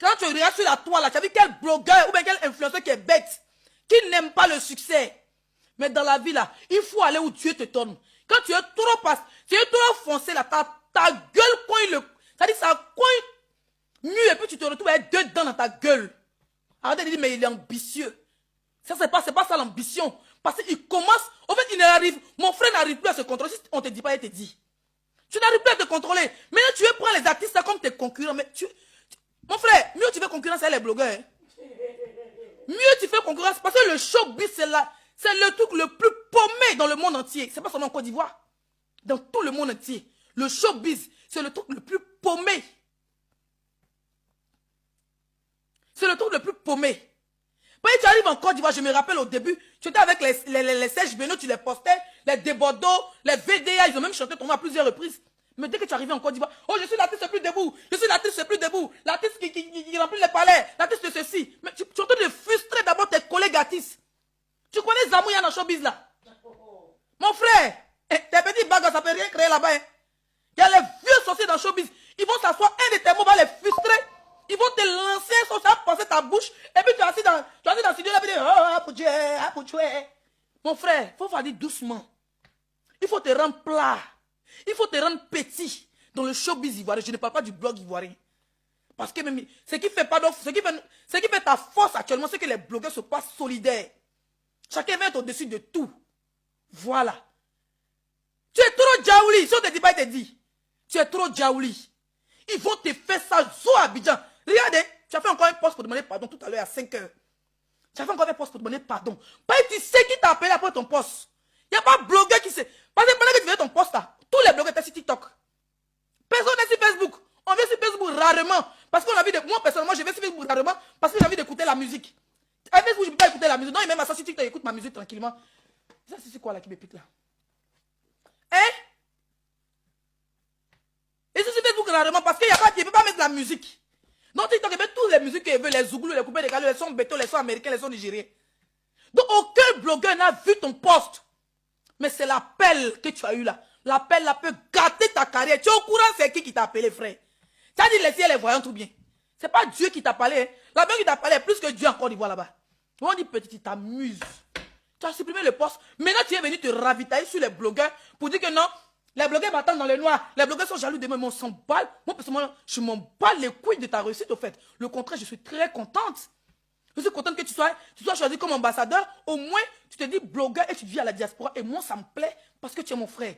Quand tu regardes sur la toile, tu as vu quel blogueur ou bien quel influenceur qui est bête, qui n'aime pas le succès. Mais dans la vie, là, il faut aller où Dieu te tourne. Quand tu es trop foncé, là, ta gueule cogne le... C'est-à-dire ça cogne mieux et puis tu te retrouves avec deux dents dans ta gueule. Arrêtez de dire, mais il est ambitieux. Ça, c'est pas ça l'ambition. Parce qu'il commence, en fait, il n'arrive, mon frère n'arrive plus à se contrôler. Si on ne te dit pas, il te dit. Tu n'arrives plus à te contrôler. Maintenant, tu veux prendre les artistes là comme tes concurrents. Mais mon frère, mieux tu fais concurrence avec les blogueurs. Hein. Mieux tu fais concurrence. Parce que le showbiz, c'est le truc le plus paumé dans le monde entier. C'est pas seulement en Côte d'Ivoire. Dans tout le monde entier. Le showbiz, c'est le truc le plus paumé. C'est le truc le plus paumé. Quand tu arrives en Côte d'Ivoire, je me rappelle au début, tu étais avec les Serge Beno, tu les postais, les Débordeaux, les VDA, ils ont même chanté ton nom à plusieurs reprises. Mais dès que tu arrives en Côte d'Ivoire, oh, je suis l'artiste le plus debout, je suis l'artiste le plus debout, l'artiste qui remplit les palais, l'artiste de ceci. Mais tu es en train de frustrer d'abord tes collègues artistes. Tu connais Zamouya dans le showbiz là? Mon frère, tes petits bagarres, ça peut rien créer là-bas. Hein. Il y a les vieux sorciers dans le showbiz. Ils vont s'asseoir, un de tes mots va les frustrer. Ils vont te lancer, ça va passer ta bouche. Et puis tu es assis dans le studio là, et tu dis, oh, pour tuer. Mon frère, il faut faire doucement. Il faut te rendre plat. Il faut te rendre petit dans le showbiz ivoirien. Je ne parle pas du blog ivoirien. Parce que même, ce qui fait ta force actuellement, c'est que les blogueurs se passent solidaires. Chacun va être au-dessus de tout. Voilà. Tu es trop djaouli. Si on ne te dit pas, il te dit. Tu es trop djaouli. Ils vont te faire ça, zo Abidjan. Regardez, tu as fait encore un poste pour demander pardon tout à l'heure à 5 h. Tu as fait encore un poste pour demander pardon. Parce que tu sais qui t'a appelé après ton poste. Il n'y a pas de blogueur qui sait. Parce que pendant que tu fais ton poste là, tous les blogueurs étaient sur TikTok. Personne n'est sur Facebook. On vient sur Facebook rarement. Parce qu'on a envie de... Moi, personnellement, je vais sur Facebook rarement parce que j'ai envie d'écouter la musique. À Facebook, je ne peux pas écouter la musique. Non, il met ma sur TikTok, écoute ma musique tranquillement. Ça, c'est quoi là qui me pique là? Hein? Et sur Facebook rarement parce qu'il n'y a pas... Il ne peut pas mettre la musique. Donc TikTok, il met toutes les musiques qu'il veut, les zouglous, les coupés de galets, les sons béton, les sons américains, les sons nigériens. Donc aucun blogueur n'a vu ton poste. Mais c'est l'appel que tu as eu là. L'appel là peut gâter ta carrière. Tu es au courant, c'est qui t'a appelé, frère? Tu as dit les ciels, les voyants, tout bien. C'est pas Dieu qui t'a parlé. Hein. La personne qui t'a parlé est plus que Dieu encore d'Ivoire là-bas. On dit petit, tu t'amuses. Tu as supprimé le poste. Maintenant, tu es venu te ravitailler sur les blogueurs pour dire que non, les blogueurs m'attendent dans le noir. Les blogueurs sont jaloux de moi, mais on s'en bat. Moi, personnellement, je m'en bats les couilles de ta réussite, au fait. Le contraire, je suis très contente. Je suis contente que tu sois choisi comme ambassadeur. Au moins, tu te dis blogueur et tu vis à la diaspora. Et moi, ça me plaît parce que tu es mon frère.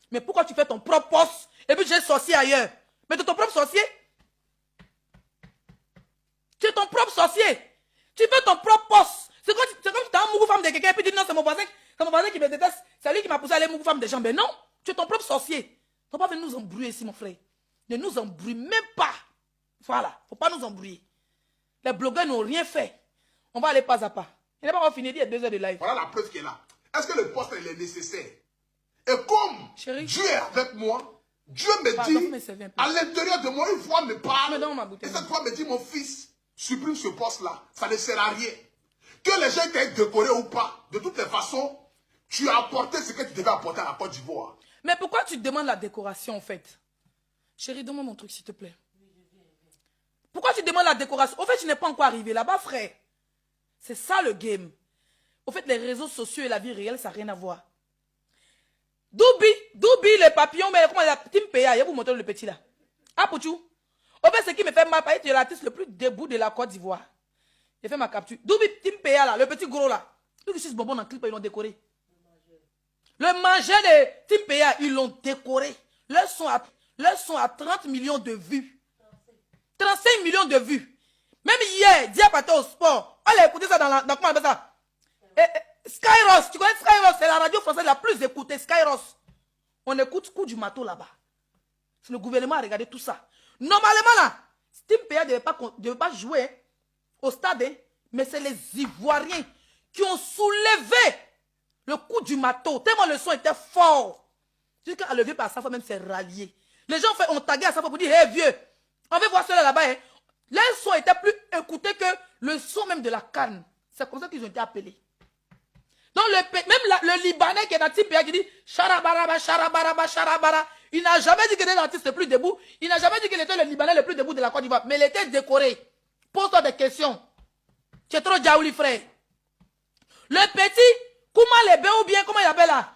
Mais pourquoi tu fais ton propre poste et puis j'ai sorcier ailleurs? Mais de ton propre sorcier? Tu es ton propre sorcier. Tu fais ton propre poste. C'est comme si tu as un mouvement femme de quelqu'un et puis tu dis non, c'est mon voisin qui me déteste. C'est lui qui m'a poussé à aller mouvement femme des gens. Mais non, tu es ton propre sorcier. Tu ne vas pas venir nous embrouiller ici, mon frère. Ne nous embrouille même pas. Voilà, il ne faut pas nous embrouiller. Les blogueurs n'ont rien fait. On va aller pas à pas. Il n'est pas encore fini, il y a 2 heures de live. Voilà la preuve qui est là. Est-ce que le poste il est nécessaire? Et comme Chérie, Dieu est avec moi, Dieu me dit, à l'intérieur de moi, une voix me parle. Et cette voix me dit, mon fils, supprime ce poste-là. Ça ne sert à rien. Que les gens t'aient décoré ou pas, de toutes les façons, tu as apporté ce que tu devais apporter à la Côte d'Ivoire. Mais pourquoi tu demandes la décoration en fait? Chérie, donne-moi mon truc s'il te plaît. Pourquoi tu demandes la décoration? Au fait, tu n'es pas encore arrivé là-bas, frère. C'est ça le game. Au fait, les réseaux sociaux et la vie réelle, ça n'a rien à voir. Doubi, les papillons, mais comment il y a Tim Péa, il y a vous montrer le petit là. Ah, Pouchou. Au fait, ce qui me fait mal, tu es l'artiste le plus debout de la Côte d'Ivoire. J'ai fait ma capture. Doubi, Tim Péa là, le petit gros là. Tout ce bonbon dans le clip, ils l'ont décoré. Le manger de Tim Péa, ils l'ont décoré. Leur son à 30 millions de vues. 35 millions de vues. Même hier, Diapaté au sport, on a écouté ça dans comment on appelle ça? Skyros, tu connais Skyros? C'est la radio française la plus écoutée, Skyros. On écoute coup du marteau là-bas. C'est le gouvernement a regardé tout ça. Normalement là, Tim Péa ne devait pas jouer au stade, hein, mais c'est les Ivoiriens qui ont soulevé le coup du marteau. Tellement le son était fort. Jusqu'à lever par sa fois même, c'est rallié. Les gens ont tagué à sa fois pour dire, hé vieux, on veut voir cela là-bas. Hein. Les sons étaient plus écoutés que le son même de la canne. C'est comme ça qu'ils ont été appelés. Donc même le Libanais qui est dans Tim Péa qui dit Charabaraba, Charabaraba, Charabara. Il n'a jamais dit qu'il était l'artiste le plus debout. Il n'a jamais dit qu'il était le Libanais le plus debout de la Côte d'Ivoire. Mais il était décoré. Pose-toi des questions. Tu es trop diaouli, frère. Le petit, comment les bains ou bien, comment il appelle là?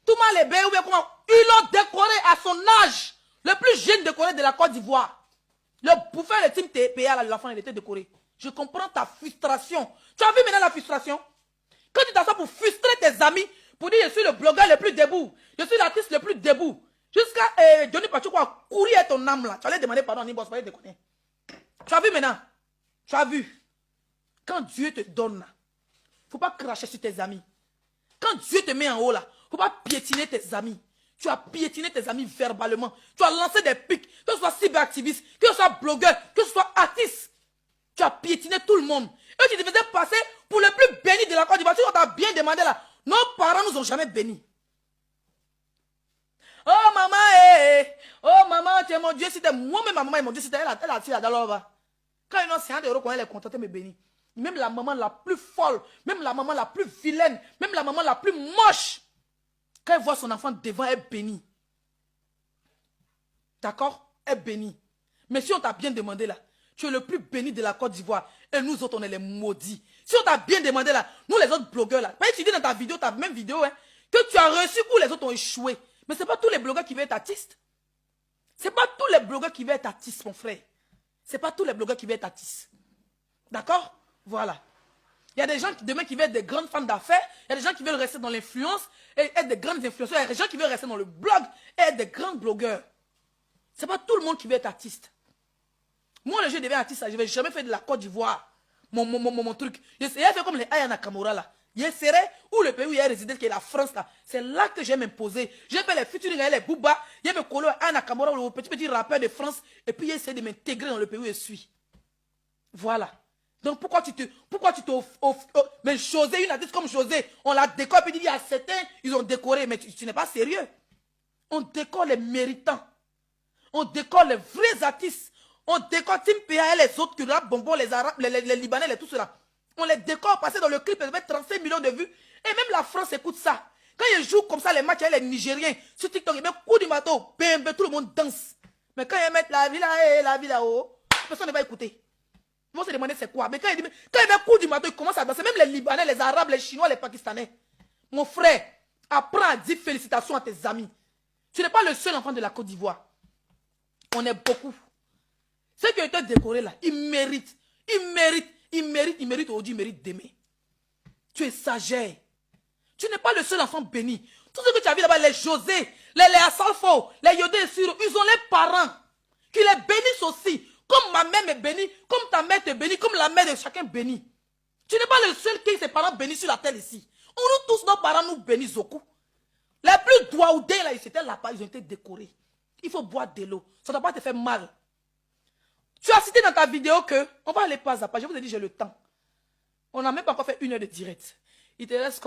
Touma les bains ou bien, comment? Ils l'ont décoré à son âge. Le plus jeune décoré de la Côte d'Ivoire. Le bouffeur, le team TPA, l'enfant, il était décoré. Je comprends ta frustration. Tu as vu maintenant la frustration? Quand tu t'assois pour frustrer tes amis, pour dire je suis le blogueur le plus debout, je suis l'artiste le plus debout, jusqu'à Johnny Pachuco a couru à ton âme là. Tu allais demander pardon à Nibos, fallait déconner. Tu as vu maintenant? Tu as vu? Quand Dieu te donne là, il ne faut pas cracher sur tes amis. Quand Dieu te met en haut là, il ne faut pas piétiner tes amis. Tu as piétiné tes amis verbalement. Tu as lancé des pics, que ce soit cyberactiviste, que ce soit blogueur, que ce soit artiste. Tu as piétiné tout le monde. Et tu te faisais passer pour le plus béni de la Côte d'Ivoire. Tu t'a bien demandé là. Nos parents nous ont jamais bénis. Oh maman, oh maman, tu es mon Dieu, c'était moi-même, ma maman est mon Dieu, c'était elle a tiré dans l'ova. Quand ils ont 50 euros, quand elle est contente, me bénit. Même la maman la plus folle, même la maman la plus vilaine, même la maman la plus moche, quand elle voit son enfant devant, elle bénit. D'accord? Elle bénit. Mais si on t'a bien demandé là, tu es le plus béni de la Côte d'Ivoire. Et nous autres, on est les maudits. Si on t'a bien demandé là, nous les autres blogueurs là, tu dis dans ta vidéo, ta même vidéo, hein, que tu as reçu où les autres ont échoué. Mais ce n'est pas tous les blogueurs qui veulent être artistes. Ce n'est pas tous les blogueurs qui veulent être artistes, mon frère. Ce n'est pas tous les blogueurs qui veulent être artistes. D'accord? Voilà. Il y a des gens demain qui veulent être des grandes femmes d'affaires. Il y a des gens qui veulent rester dans l'influence et être des grandes influenceurs. Il y a des gens qui veulent rester dans le blog et être des grands blogueurs. Ce n'est pas tout le monde qui veut être artiste. Moi, le jeu devient artiste, je ne vais jamais faire de la Côte d'Ivoire mon truc. J'ai fait comme les Aya Nakamura là. Je serai où le pays où il y a résidé, qui est la France là. C'est là que je vais m'imposer. J'ai fait les featuring avec les Booba. Je vais me coller à Aya Nakamura, le petit rappeur de France. Et puis j'essaie de m'intégrer dans le pays où je suis. Voilà. Donc pourquoi tu te mais José, une artiste comme José, on la décore, puis il y a certains, ils ont décoré, mais tu n'es pas sérieux. On décore les méritants. On décore les vrais artistes. On décore Tim PA et les autres qui rappent bonbons, les Arabes, les Libanais, et tout cela. On les décore, passer dans le clip, ils mettent 35 millions de vues. Et même la France écoute ça. Quand ils jouent comme ça les matchs avec les Nigériens, sur TikTok, ils mettent coup du marteau, bim, tout le monde danse. Mais quand ils mettent la vie là-haut, personne ne va écouter. Ils vont se demander c'est quoi. Mais quand ils mettent coup du marteau, ils commencent à danser. Même les Libanais, les Arabes, les Chinois, les Pakistanais. Mon frère, apprends à dire félicitations à tes amis. Tu n'es pas le seul enfant de la Côte d'Ivoire. On est beaucoup. Ceux qui ont été décorés là, ils méritent aujourd'hui, ils méritent demain. Tu exagères. Tu n'es pas le seul enfant béni. Tout ce que tu as vu là-bas, les José, les Assalfo, les Yodé et Siro, ils ont les parents qui les bénissent aussi. Comme ma mère me bénit, comme ta mère te bénit, comme la mère de chacun bénit. Tu n'es pas le seul qui a ses parents bénis sur la terre ici. On nous tous, nos parents nous bénissent beaucoup. Les plus douaoudés là, ils étaient là-bas, ils ont été décorés. Il faut boire de l'eau. Ça ne doit pas te faire mal. Tu as cité dans ta vidéo que, on va aller pas à pas, je vous ai dit j'ai le temps. On n'a même pas encore fait 1 heure de direct. Il te reste